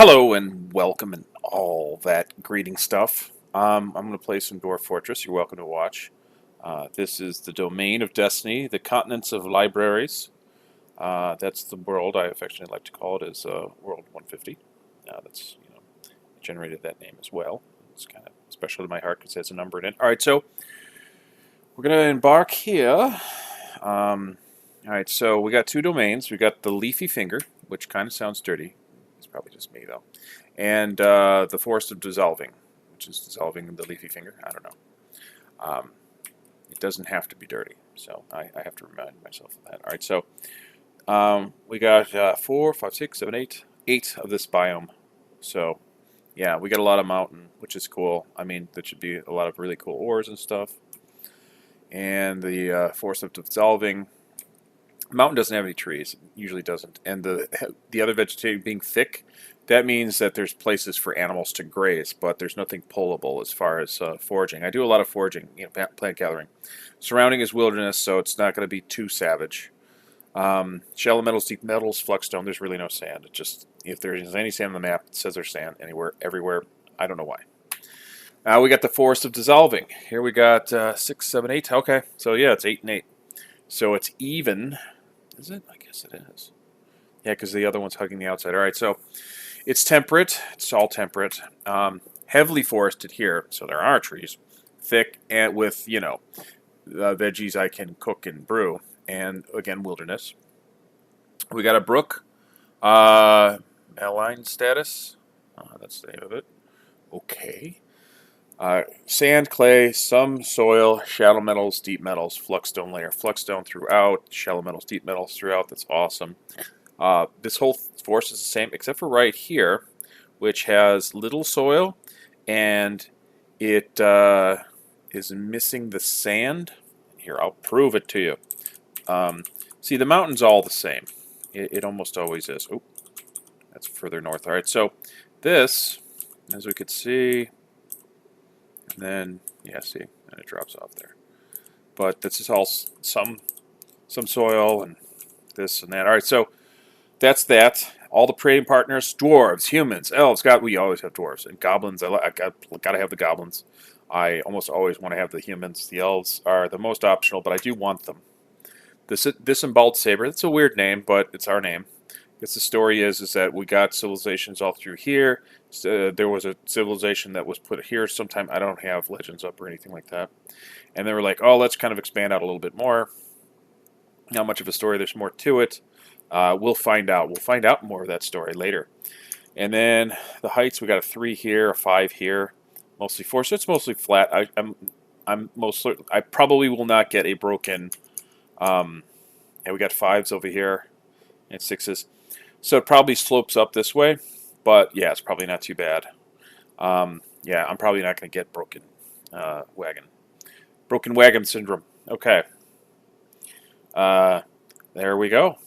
Hello and welcome and all that greeting stuff. I'm going to play some Dwarf Fortress. You're welcome to watch. This is the domain of destiny, the continents of libraries. That's the world I affectionately like to call it as World 150. That's generated that name as well. It's kind of special to my heart because it has a number in it. All right, so we're going to embark here. All right, so we got two domains. We got the Leafy Finger, which kind of sounds dirty. It's probably just me though. And the Forest of Dissolving, which is dissolving the leafy finger. I don't know. It doesn't have to be dirty, so I have to remind myself of that. All right, so we got 4, 5, 6, 7, 8, 8 of this biome. So yeah, we got a lot of mountain, which is cool. I mean, that should be a lot of really cool ores and stuff. And the Forest of Dissolving. Mountain doesn't have any trees. It usually doesn't. And the other vegetation being thick, that means that there's places for animals to graze, but there's nothing pullable as far as foraging. I do a lot of foraging, plant gathering. Surrounding is wilderness, so it's not going to be too savage. Shallow metals, deep metals, flux-stone, there's really no sand. It just, if there's any sand on the map, it says there's sand anywhere, everywhere. I don't know why. Now we got the Forest of Dissolving. Here we got 6, 7, 8. Okay, so yeah, it's 8 and 8. So it's even. Is it? I guess it is. Yeah, because the other one's hugging the outside. All right, so it's temperate. It's all temperate. Heavily forested here, so there are trees. Thick and with, veggies I can cook and brew. And, again, wilderness. We got a brook. Malign status. That's the name of it. Okay. Sand, clay, some soil, shallow metals, deep metals, flux-stone layer. Flux-stone throughout, shallow metals, deep metals throughout. That's awesome. This whole forest is the same, except for right here, which has little soil, and it is missing the sand. Here, I'll prove it to you. See, the mountain's all the same. It almost always is. Oh, that's further north. All right, so this, as we could see... And then, yeah, see, and it drops off there. But this is all some soil and this and that. All right, so that's that. All the trading partners: dwarves, humans, elves. We always have dwarves and goblins. I gotta have the goblins. I almost always want to have the humans. The elves are the most optional, but I do want them. This disemboweled saber. That's a weird name, but it's our name. I guess the story is that we got civilizations all through here. There was a civilization that was put here sometime. I don't have legends up or anything like that. And they were like, oh, let's kind of expand out a little bit more. Not much of a story. There's more to it. We'll find out. We'll find out more of that story later. And then the heights, we got a 3 here, a 5 here, mostly 4. So it's mostly flat. I probably will not get a broken. And we got 5s over here and 6s. So it probably slopes up this way, but yeah, it's probably not too bad. Yeah, I'm probably not going to get broken wagon. Broken wagon syndrome. Okay. There we go.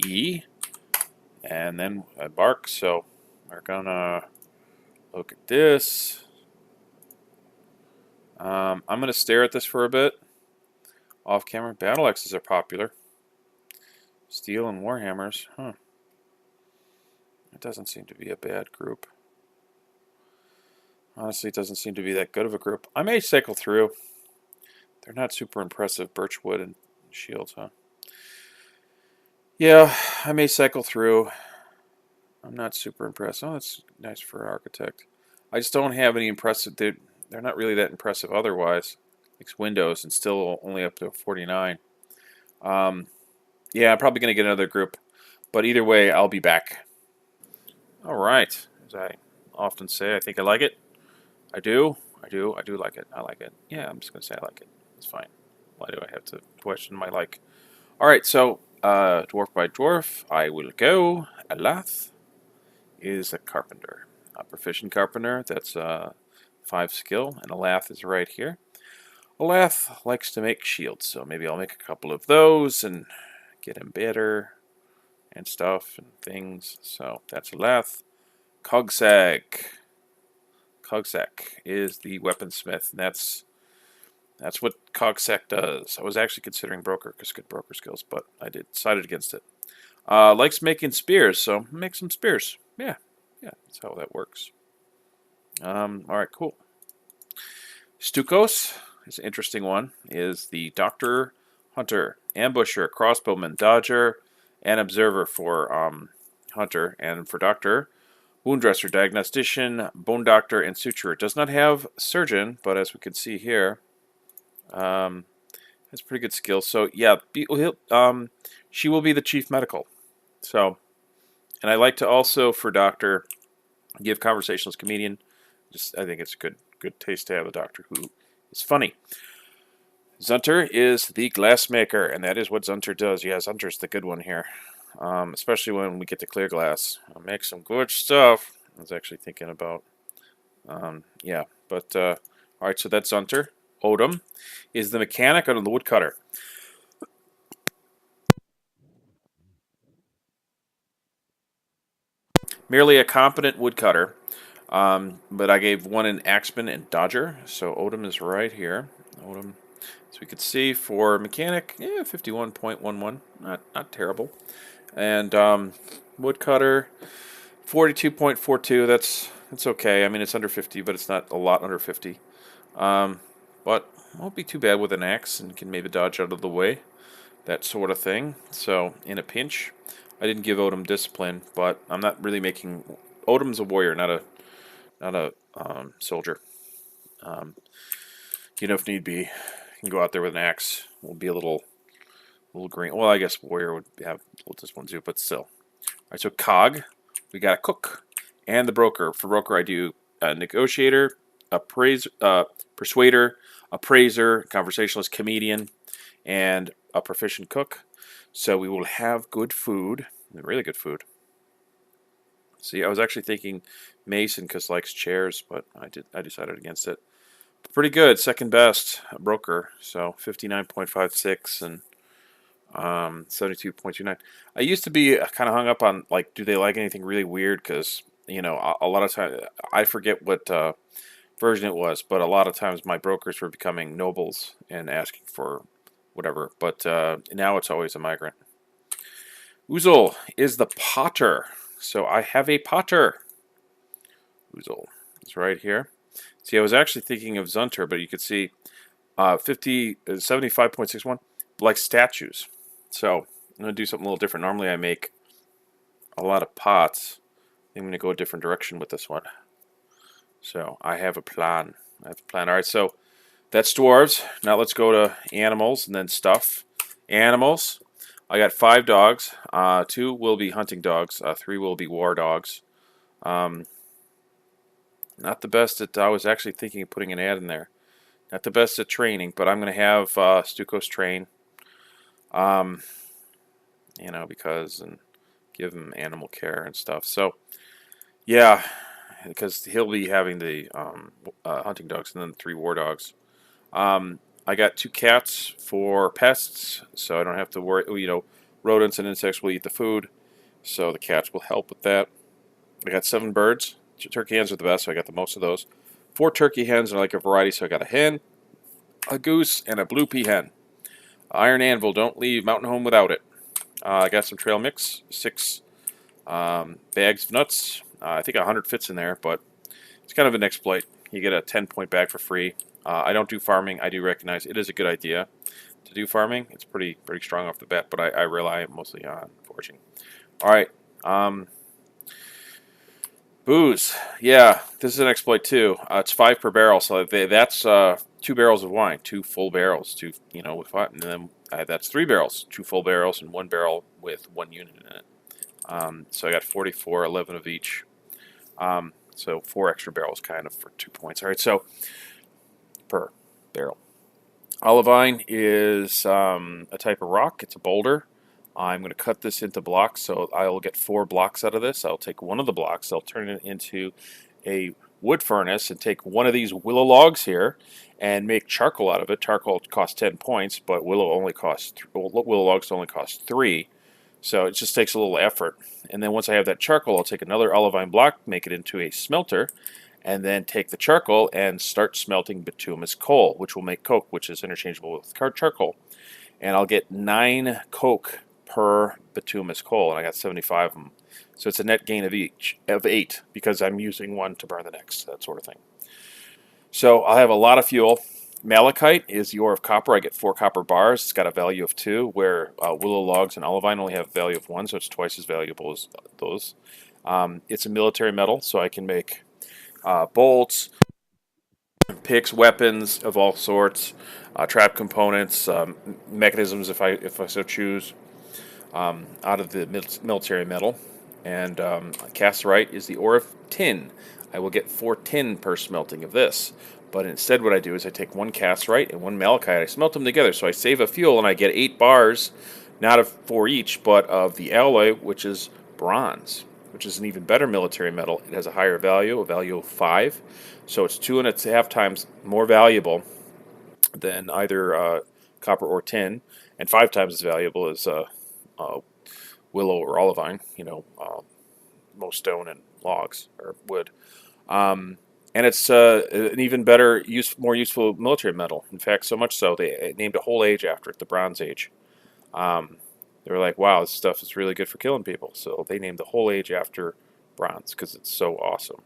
E, and then embark. So we're going to look at this. I'm going to stare at this for a bit. Off camera. Battle axes are popular. Steel and warhammers. Huh. It doesn't seem to be a bad group. Honestly, it doesn't seem to be that good of a group. I may cycle through. They're not super impressive. Birchwood and shields, huh? Yeah, I may cycle through. I'm not super impressed. Oh, that's nice for an architect. I just don't have any impressive... They're not really that impressive otherwise. It's windows and still only up to 49. Yeah, I'm probably going to get another group. But either way, I'll be back. All right, as I often say, I think I like it. I do like it. I like it. Yeah, I'm just going to say I like it. It's fine. Why do I have to question my like? All right, so dwarf by dwarf, I will go. Alath is a carpenter. A proficient carpenter, that's 5 skill, and Alath is right here. Alath likes to make shields, so maybe I'll make a couple of those and get him better. And stuff and things. So that's Alath. Cogsag. Cogsag is the weaponsmith. And that's what Cogsag does. I was actually considering broker because good broker skills, but I decided against it. Likes making spears, so make some spears. Yeah, Yeah, that's how that works. All right, cool. Stukos is an interesting one. Is the Doctor, Hunter, Ambusher, Crossbowman, Dodger, and Observer for Hunter, and for Doctor, Wounddresser, Diagnostician, Bone Doctor, and Suturer. It does not have Surgeon, but as we can see here, has pretty good skills. So yeah, she will be the Chief Medical. So, and I like to also for Doctor give conversationalist comedian. Just I think it's good taste to have a Doctor who is funny. Zunter is the glassmaker, and that is what Zunter does. Yeah, Zunter's the good one here, especially when we get to clear glass. I'll make some good stuff. I was actually thinking about, yeah, but all right. So that's Zunter. Odom is the mechanic on the woodcutter. Merely a competent woodcutter, but I gave one an Axeman and Dodger, so Odom is right here. Odom, as we could see, for mechanic, yeah, 51.11, not terrible. And woodcutter, 42.42. That's okay. I mean, it's under 50, but it's not a lot under 50. But won't be too bad with an axe and can maybe dodge out of the way, that sort of thing. So in a pinch, I didn't give Odom discipline, but I'm not really making. Odom's a warrior, not a soldier. If need be, you can go out there with an axe. Will be a little green. Well, I guess warrior would have a little discipline too, but still. All right, so cog, we got a cook and the broker. For broker, I do a negotiator, persuader, appraiser, conversationalist, comedian, and a proficient cook. So we will have good food, really good food. See, I was actually thinking Mason because likes chairs, but I decided against it. Pretty good, second best broker. So 59.56 and 72.29. I used to be kind of hung up on like, do they like anything really weird? Because a lot of times I forget what version it was, but a lot of times my brokers were becoming nobles and asking for whatever. But now it's always a migrant. Uzel is the potter. So I have a potter. Uzel is right here. See, I was actually thinking of Zunter, but you could see 75.61, like statues. So I'm going to do something a little different. Normally I make a lot of pots. I'm going to go a different direction with this one. So I have a plan. All right, so that's dwarves. Now let's go to animals and then stuff. Animals. I got 5 dogs. 2 will be hunting dogs. 3 will be war dogs. Not the best at. I was actually thinking of putting an ad in there. Not the best at training, but I'm going to have Stukos train. Because and give him animal care and stuff. So, yeah, because he'll be having the hunting dogs and then 3 war dogs. I got 2 cats for pests, so I don't have to worry. Rodents and insects will eat the food, so the cats will help with that. I got 7 birds. Turkey hens are the best, so I got the most of those. 4 turkey hens, and I like a variety, so I got a hen, a goose, and a blue peahen. Iron anvil, don't leave mountain home without it. I got some trail mix, 6 bags of nuts. I think 100 fits in there, but it's kind of an exploit. You get a 10-point bag for free. I don't do farming. I do recognize it is a good idea to do farming. It's pretty strong off the bat, but I rely mostly on foraging. All right. Booze. Yeah, this is an exploit too. It's 5 per barrel, so that's 2 barrels of wine, 2 full barrels, with 5, and then that's 3 barrels, 2 full barrels, and 1 barrel with 1 unit in it. So I got 44, 11 of each. So 4 extra barrels kind of for 2 points. All right, so per barrel. Olivine is a type of rock. It's a boulder. I'm going to cut this into blocks, so I'll get 4 blocks out of this. I'll take one of the blocks, I'll turn it into a wood furnace and take one of these willow logs here and make charcoal out of it. Charcoal costs 10 points, but willow logs only cost 3. So it just takes a little effort. And then once I have that charcoal, I'll take another olivine block, make it into a smelter, and then take the charcoal and start smelting bituminous coal, which will make coke, which is interchangeable with charcoal. And I'll get 9 coke per bituminous coal, and I got 75 of them. So it's a net gain of 8 because I'm using one to burn the next, that sort of thing. So I'll have a lot of fuel. Malachite is the ore of copper. I get 4 copper bars. It's got a value of 2, where willow logs and olivine only have a value of 1, so it's twice as valuable as those. It's a military metal, so I can make bolts, picks, weapons of all sorts, trap components, mechanisms if I so choose, out of the military metal. And cassiterite is the ore of tin. I will get 4 tin per smelting of this. But instead what I do is I take 1 cassiterite and 1 malachite, I smelt them together, so I save a fuel and I get 8 bars, not of 4 each, but of the alloy, which is bronze, which is an even better military metal. It has a higher value, a value of 5, so it's 2.5 times more valuable than either copper or tin, and 5 times as valuable as willow or olivine, most stone and logs or wood. And it's an even better, more useful military metal. In fact, so much so they named a whole age after it, the Bronze Age. They were like, wow, this stuff is really good for killing people. So they named the whole age after bronze because it's so awesome.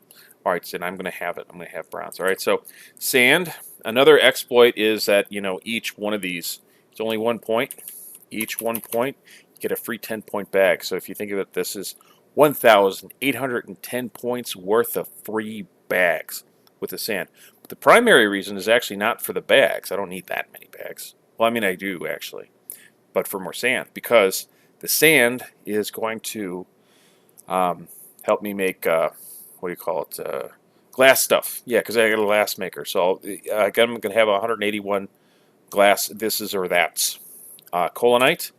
All right, so I'm going to have it. I'm going to have bronze. All right, so sand. Another exploit is that, each one of these, it's only 1 point. Each 1 point, you get a free 10-point bag. So if you think of it, this is 1,810 points worth of free bags with the sand. But the primary reason is actually not for the bags. I don't need that many bags. Well, I mean, I do actually, but for more sand, because the sand is going to help me make what do you call it? Glass stuff. Yeah, because I got a glass maker, so I'm going to have 181 glass thises or that's. Colonite.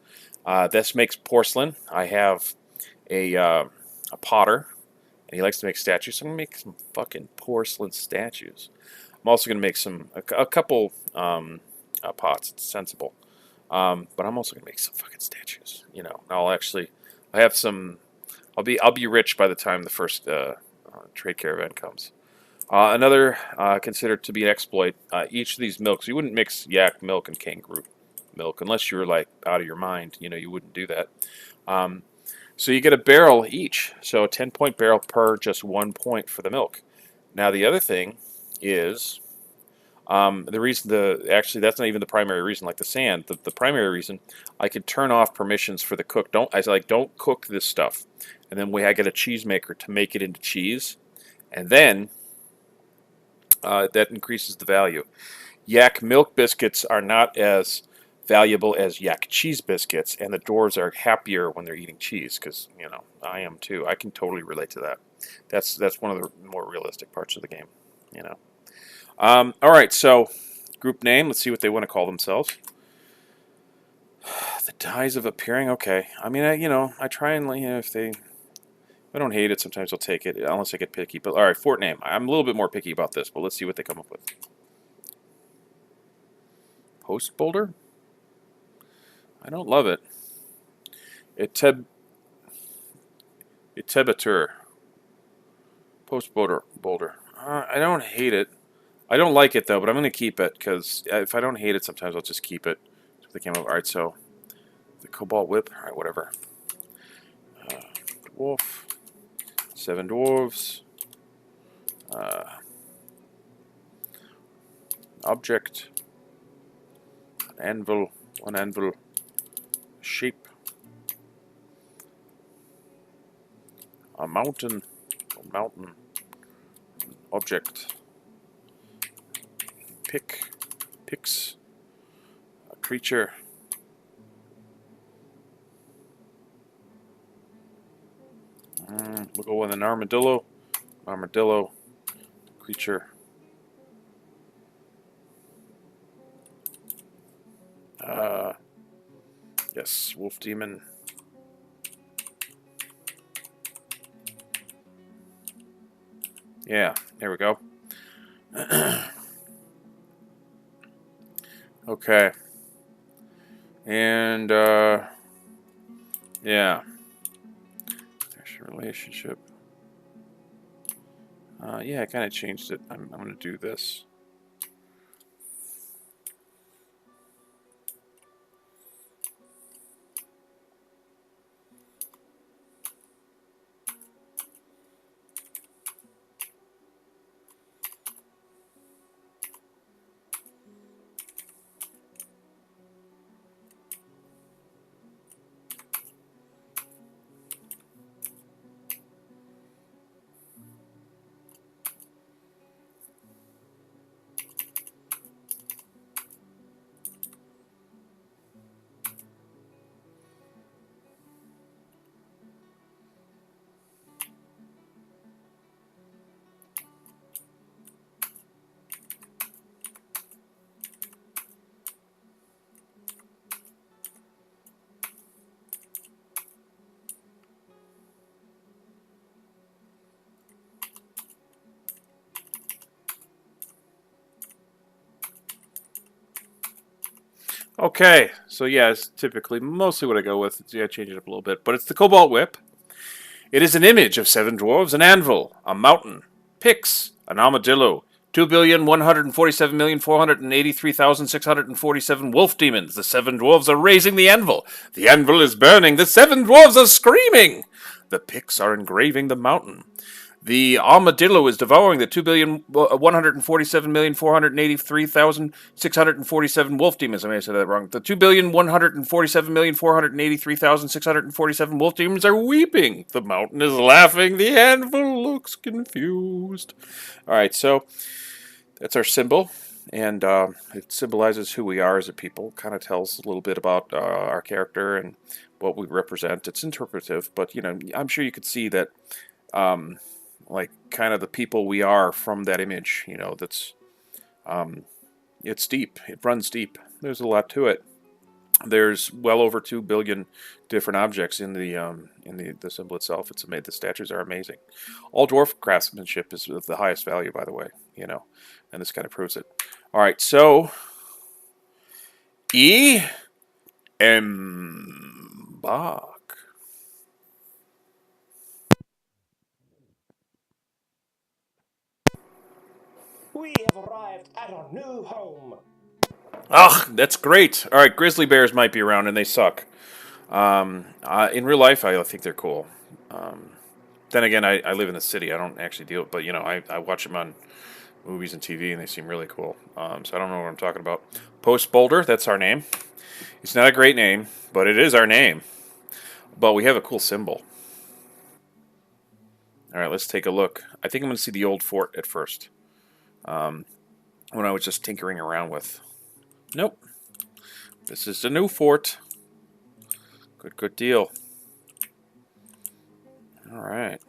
This makes porcelain. I have a potter, and he likes to make statues. So I'm going to make some fucking porcelain statues. I'm also going to make a couple pots. It's sensible. But I'm also going to make some fucking statues. I have some. I'll be rich by the time the first trade caravan comes. Another considered to be an exploit. Each of these milks, you wouldn't mix yak milk and kangaroo milk unless you were like out of your mind. You wouldn't do that. So you get a barrel each. So a 10-point barrel per just 1 point for the milk. Now the other thing is the reason actually that's not even the primary reason. Like the sand, the primary reason I could turn off permissions for the cook. Don't cook this stuff, and then I get a cheese maker to make it into cheese, and then that increases the value. Yak milk biscuits are not as valuable as yak cheese biscuits, and the dwarves are happier when they're eating cheese because I am too. I can totally relate to that. That's one of the more realistic parts of the game. All right, so group name. Let's see what they want to call themselves. The Dyes of Appearing. Okay. I mean, I try and if I don't hate it, sometimes I'll take it unless I get picky. But all right, fort name. I'm a little bit more picky about this, but let's see what they come up with. Postboulder. I don't love it. Itebatur. Postboulder. I don't hate it. I don't like it though, but I'm going to keep it because if I don't hate it, sometimes I'll just keep it. So they came up. All right, so the Cobalt Whip. All right, whatever. Dwarf. 7 dwarves. Object. An anvil. 1 anvil. Shape. A mountain. Mountain. Object. Picks. A creature. We'll go with an armadillo. Armadillo. Creature. Yes, wolf demon. Yeah, there we go. Okay. And, yeah. There's a relationship. Yeah, I kind of changed it. I'm going to do this. Okay, so yeah, it's typically mostly what I go with. Yeah, change it up a little bit, but it's the Cobalt Whip. It is an image of 7 dwarves, an anvil, a mountain, picks, an armadillo, 2,147,483,647 wolf demons. The 7 dwarves are raising the anvil. The anvil is burning. The 7 dwarves are screaming. The picks are engraving the mountain. The armadillo is devouring the 2,147,483,647 wolf demons. I may have said that wrong. The 2,147,483,647 wolf demons are weeping. The mountain is laughing. The anvil looks confused. All right, so that's our symbol, and it symbolizes who we are as a people. Kind of tells a little bit about our character and what we represent. It's interpretive, but I'm sure you could see that. Like kind of the people we are from that image, that's it's deep. It runs deep. There's a lot to it. There's well over 2 billion different objects in the symbol itself. It's made. The statues are amazing. All dwarf craftsmanship is of the highest value, by the way. And this kind of proves it. All right, so embark. We have arrived at our new home. Ugh, that's great. All right, grizzly bears might be around, and they suck. In real life, I think they're cool. Then again, I live in the city. I don't actually deal with, but I watch them on movies and TV, and they seem really cool. So I don't know what I'm talking about. Postboulder, that's our name. It's not a great name, but it is our name. But we have a cool symbol. All right, let's take a look. I think I'm going to see the old fort at first. When I was just tinkering around with. Nope. This is the new fort. Good deal. All right.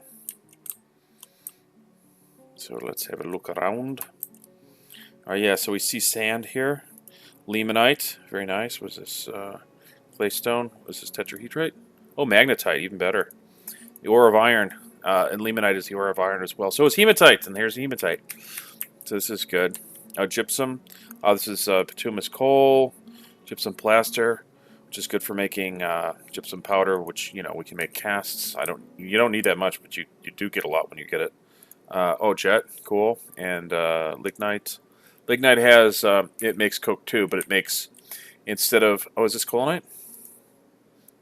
So let's have a look around. Oh yeah, so we see sand here. Limonite, very nice. Was this claystone? Was this tetrahedrite? Oh, magnetite, even better. The ore of iron. And limonite is the ore of iron as well. So is hematite, and here's hematite. So this is good. Gypsum. This is bituminous coal. Gypsum plaster, which is good for making gypsum powder, which we can make casts. You don't need that much, but you do get a lot when you get it. Jet, cool, and lignite. Lignite has it makes coke too, but it makes instead of is this coalinite?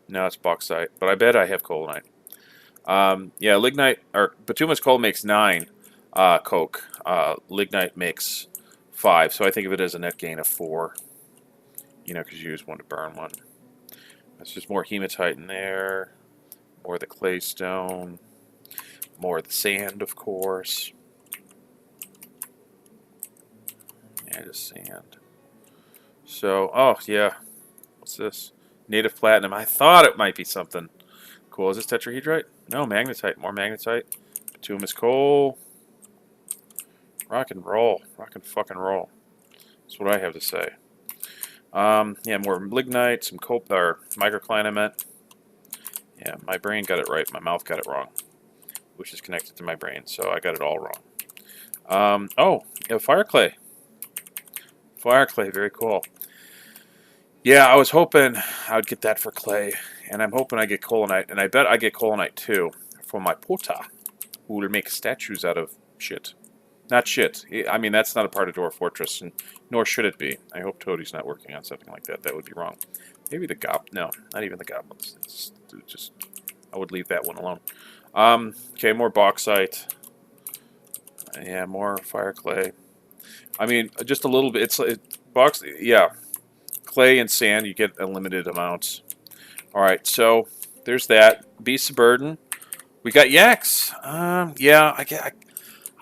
No, it's bauxite, but I bet I have coalinite. Yeah, lignite or bituminous coal makes 9 coke. Lignite makes 5, so I think of it as a net gain of 4. Because you use one to burn one. That's just more hematite in there, more of the claystone, more of the sand, of course. Yeah, just sand. So, oh yeah, what's this? Native platinum. I thought it might be something cool. Is this tetrahedrite? No, magnetite. More magnetite. Bituminous coal. Rock and roll. Rock and fucking roll. That's what I have to say. Yeah, more lignite, some cope or microcline I meant. Yeah, my brain got it right. My mouth got it wrong, which is connected to my brain, so I got it all wrong. Yeah, fire clay. Fire clay, very cool. Yeah, I was hoping I would get that for clay, and I'm hoping I get coalinite, and I bet I get coalinite too for my pota, who will make statues out of shit. Not shit. I mean, that's not a part of Dwarf Fortress, and nor should it be. I hope Toadie's not working on something like that. That would be wrong. Maybe the goblins. No, not even the goblins. I would leave that one alone. Okay, more bauxite. Yeah, more fire clay. I mean, just a little bit. Yeah, clay and sand. You get unlimited amounts. All right, so there's that. Beasts of burden. We got yaks. Yeah,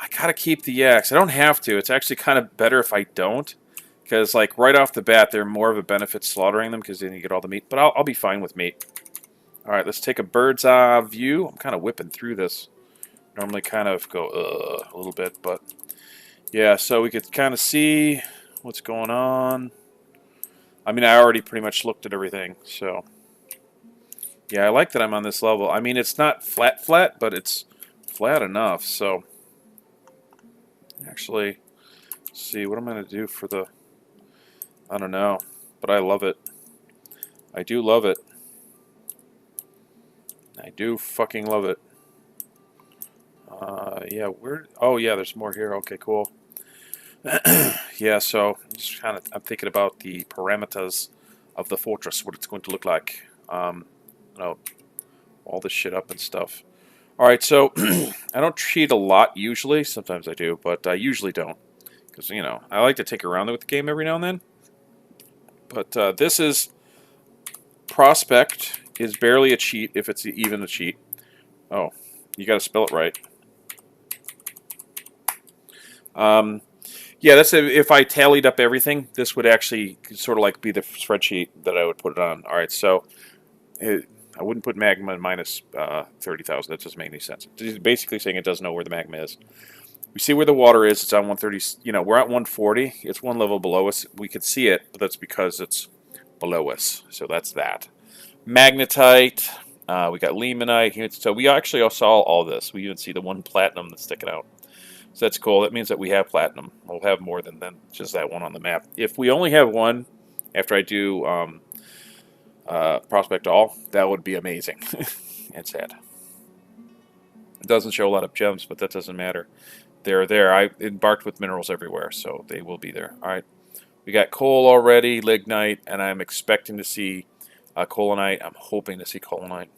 I gotta keep the yaks. I don't have to. It's actually kind of better if I don't, because like right off the bat, they're more of a benefit slaughtering them because then you get all the meat. But I'll be fine with meat. All right, let's take a bird's eye view. I'm kind of whipping through this. Normally, kind of go a little bit, but yeah. So we could kind of see what's going on. I mean, I already pretty much looked at everything, so yeah, I like that I'm on this level. I mean, it's not flat, but it's flat enough. So actually, see what I'm going to do for the, I don't know. but I love it. I do love it. I do fucking love it. Yeah, where? Oh, yeah, there's more here. Okay, cool. Yeah, so just kind of I'm thinking about the parameters of the fortress, what it's going to look like. You know, all this shit up and stuff. All right, so I don't cheat a lot usually. Sometimes I do, but I usually don't because I like to take around with the game every now and then. But this is Prospect is barely a cheat if it's even a cheat. Oh, you got to spell it right. Yeah, that's if I tallied up everything, this would actually sort of like be the spreadsheet that I would put it on. All right, so I wouldn't put magma in minus 30,000. That doesn't make any sense. It's basically saying it doesn't know where the magma is. We see where the water is. It's on 130. We're at 140. It's one level below us. We could see it, but that's because it's below us. So that's that. Magnetite. We got limonite. So we actually saw all this. We even see the one platinum that's sticking out. So that's cool. That means that we have platinum. We'll have more than just that one on the map. If we only have one after I do Prospect All, that would be amazing. And sad. It doesn't show a lot of gems, but that doesn't matter. They're there. I embarked with minerals everywhere, so they will be there. All right. We got coal already, lignite, and I'm expecting to see coalinite. I'm hoping to see coalinite.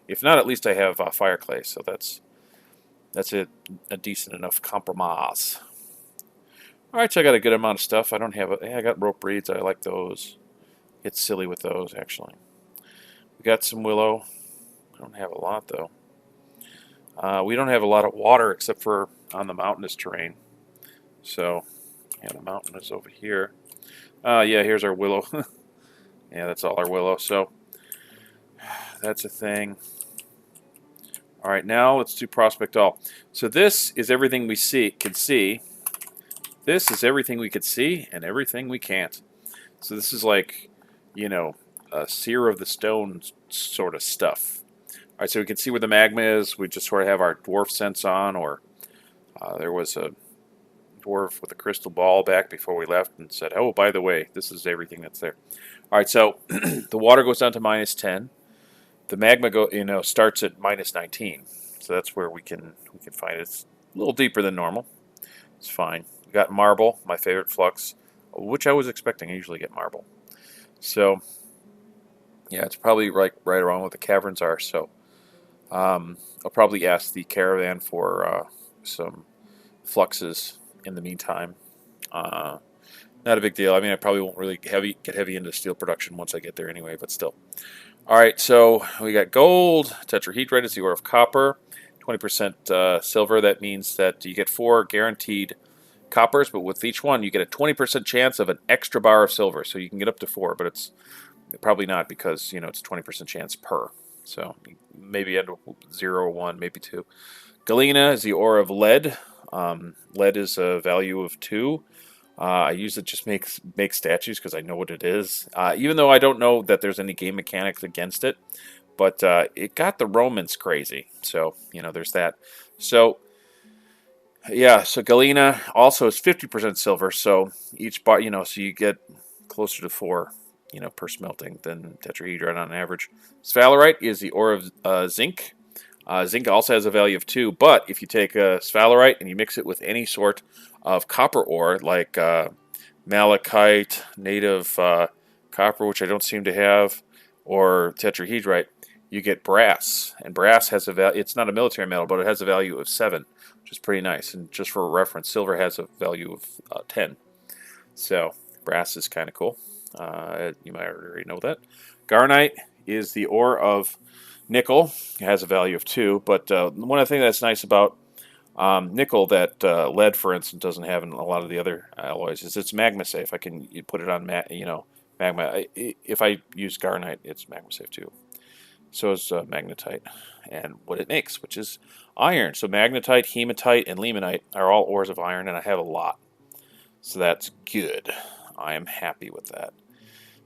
If not, at least I have fire clay, so that's a decent enough compromise. All right, so I got a good amount of stuff. I don't have I got rope reeds. I like those. Get silly with those, actually. We got some willow. I don't have a lot, though. We don't have a lot of water except for on the mountainous terrain. So, yeah, the mountain is over here. Yeah, here's our willow. Yeah, that's all our willow. So, that's a thing. All right, now let's do Prospect All. So this is everything we can see. This is everything we could see and everything we can't. So this is like, a seer of the stone sort of stuff. All right, so we can see where the magma is. We just sort of have our dwarf sense on, or there was a dwarf with a crystal ball back before we left and said, oh, by the way, this is everything that's there. All right, so the water goes down to minus 10. The magma starts at minus 19. So that's where we can find it. It's a little deeper than normal. It's fine. We got marble, my favorite flux, which I was expecting. I usually get marble. So yeah, it's probably right around what the caverns are. So I'll probably ask the caravan for some fluxes in the meantime. Not a big deal. I mean, I probably won't really get heavy into steel production once I get there anyway, but still. All right, so we got gold. Tetrahedrite is the ore of copper. 20% silver. That means that you get 4 guaranteed coppers, but with each one, you get a 20% chance of an extra bar of silver. So you can get up to 4, but it's probably not because, it's 20% chance per. So maybe end up 0 or 1, maybe 2. Galena is the ore of lead. Lead is a value of 2. I use it just make statues because I know what it is. Even though I don't know that there's any game mechanics against it, but it got the Romans crazy. So there's that. So yeah, so galena also is 50% silver. So each bar, so you get closer to 4, per smelting than tetrahedrite on average. Sphalerite is the ore of zinc. Zinc also has a value of 2, but if you take a sphalerite and you mix it with any sort of copper ore, like malachite, native copper, which I don't seem to have, or tetrahedrite, you get brass. And brass has a value. It's not a military metal, but it has a value of 7, which is pretty nice. And just for reference, silver has a value of 10. So brass is kind of cool. You might already know that. Garnite is the ore of nickel. It has a value of 2, but one of the things that's nice about nickel that lead, for instance, doesn't have in a lot of the other alloys is it's magma safe. You put it on magma. If I use garnite, it's magma safe too. So is magnetite and what it makes, which is iron. So magnetite, hematite, and limonite are all ores of iron, and I have a lot. So that's good. I am happy with that.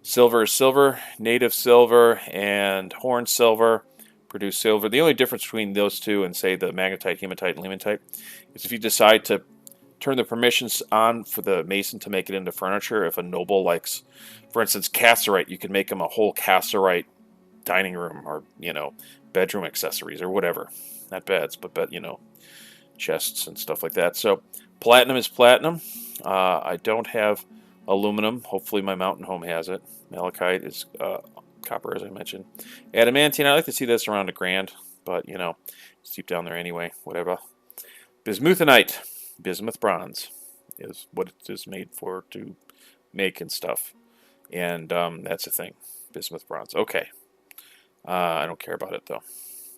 Silver is silver, native silver, and horn silver produce silver. The only difference between those two and, say, the magnetite, hematite, and limonite is if you decide to turn the permissions on for the mason to make it into furniture. If a noble likes, for instance, cassiterite, you can make them a whole cassiterite dining room or, bedroom accessories or whatever. Not beds, but chests and stuff like that. So platinum is platinum. I don't have aluminum. Hopefully my mountain home has it. Malachite is copper, as I mentioned. Adamantine, I like to see this around $1,000, but it's deep down there anyway. Whatever. Bismuthinite, bismuth bronze, is what it is made for to make and stuff, and that's the thing. Bismuth bronze. Okay. I don't care about it though,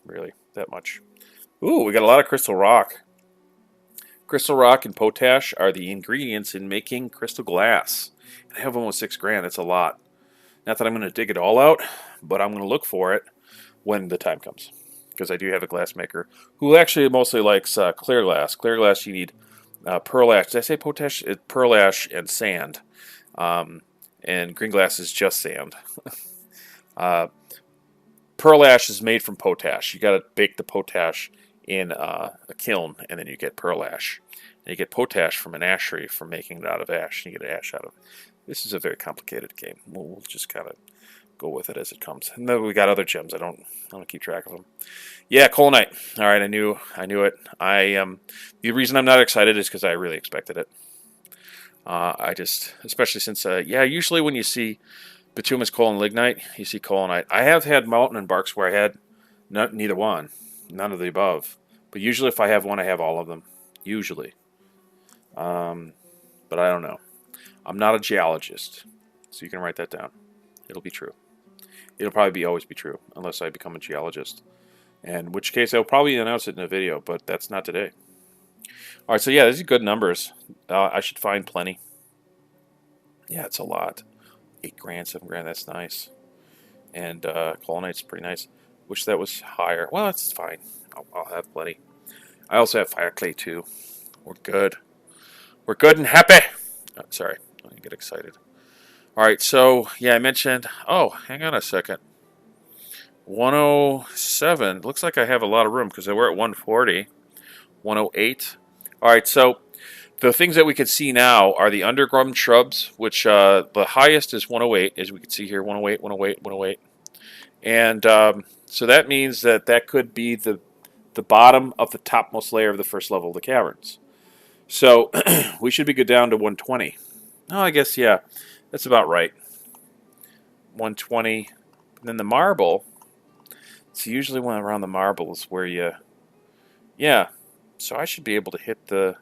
really that much. Ooh, we got a lot of crystal rock. Crystal rock and potash are the ingredients in making crystal glass. I have almost $6,000. That's a lot. Not that I'm going to dig it all out, but I'm going to look for it when the time comes. Because I do have a glass maker who actually mostly likes clear glass. Clear glass, you need pearl ash. Did I say potash? It's pearl ash and sand. And green glass is just sand. Pearl ash is made from potash. You got to bake the potash in a kiln, and then you get pearl ash. And you get potash from an ashery from making it out of ash. And you get ash out of it. This is a very complicated game. We'll just kind of go with it as it comes. And then we got other gems. I don't keep track of them. Yeah, Colonite. All right, I knew it. The reason I'm not excited is because I really expected it. Especially since usually when you see bituminous coal and lignite, you see Colonite. I have had mountain and barks where I had neither one, none of the above. But usually if I have one, I have all of them. Usually. But I don't know. I'm not a geologist, so you can write that down. It'll be true. It'll probably always be true, unless I become a geologist. In which case, I'll probably announce it in a video, but that's not today. Alright, so yeah, these are good numbers. I should find plenty. Yeah, it's a lot. $8,000, $7,000, that's nice. And Colonite's pretty nice. Wish that was higher. Well, that's fine. I'll have plenty. I also have fire clay too. We're good. We're good and happy. Oh, sorry, I get excited. Alright, so, yeah, I mentioned... Oh, hang on a second. 107. Looks like I have a lot of room because we're at 140. 108. Alright, so the things that we can see now are the underground shrubs, which the highest is 108, as we can see here. 108, 108, 108. And so that means that could be the bottom of the topmost layer of the first level of the caverns. So we should be good down to 120. Oh, I guess, yeah, that's about right. 120. And then the marble. So usually when around the marble is where you... Yeah, so I should be able to hit the...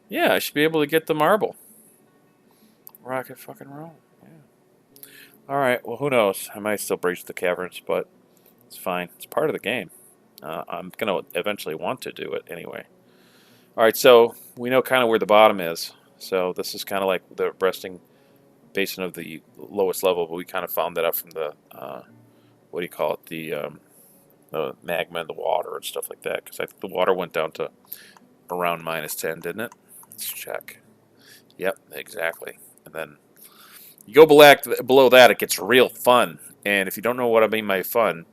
Yeah, I should be able to get the marble. Rocket fucking roll. Yeah. Alright, well, who knows? I might still breach the caverns, but it's fine. It's part of the game. I'm going to eventually want to do it anyway. Alright, so we know kind of where the bottom is. So this is kind of like the resting basin of the lowest level, but we kind of found that out from the, what do you call it, the magma and the water and stuff like that. Because I think the water went down to around -10, didn't it? Let's check. Yep, exactly. And then you go below that, it gets real fun. And if you don't know what I mean by fun,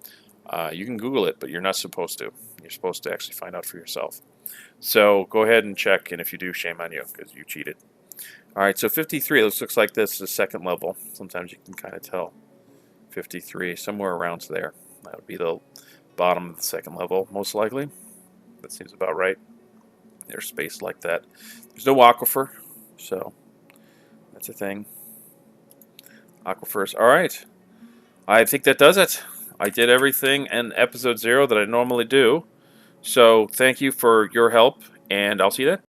you can Google it, but you're not supposed to. You're supposed to actually find out for yourself. So go ahead and check, and if you do, shame on you, because you cheated. Alright, so 53, this looks like this is the second level. Sometimes you can kind of tell. 53, somewhere around there. That would be the bottom of the second level, most likely. That seems about right. They're spaced like that. There's no aquifer, so that's a thing. Aquifers. Alright. I think that does it. I did everything in episode 0 that I normally do. So thank you for your help, and I'll see you then.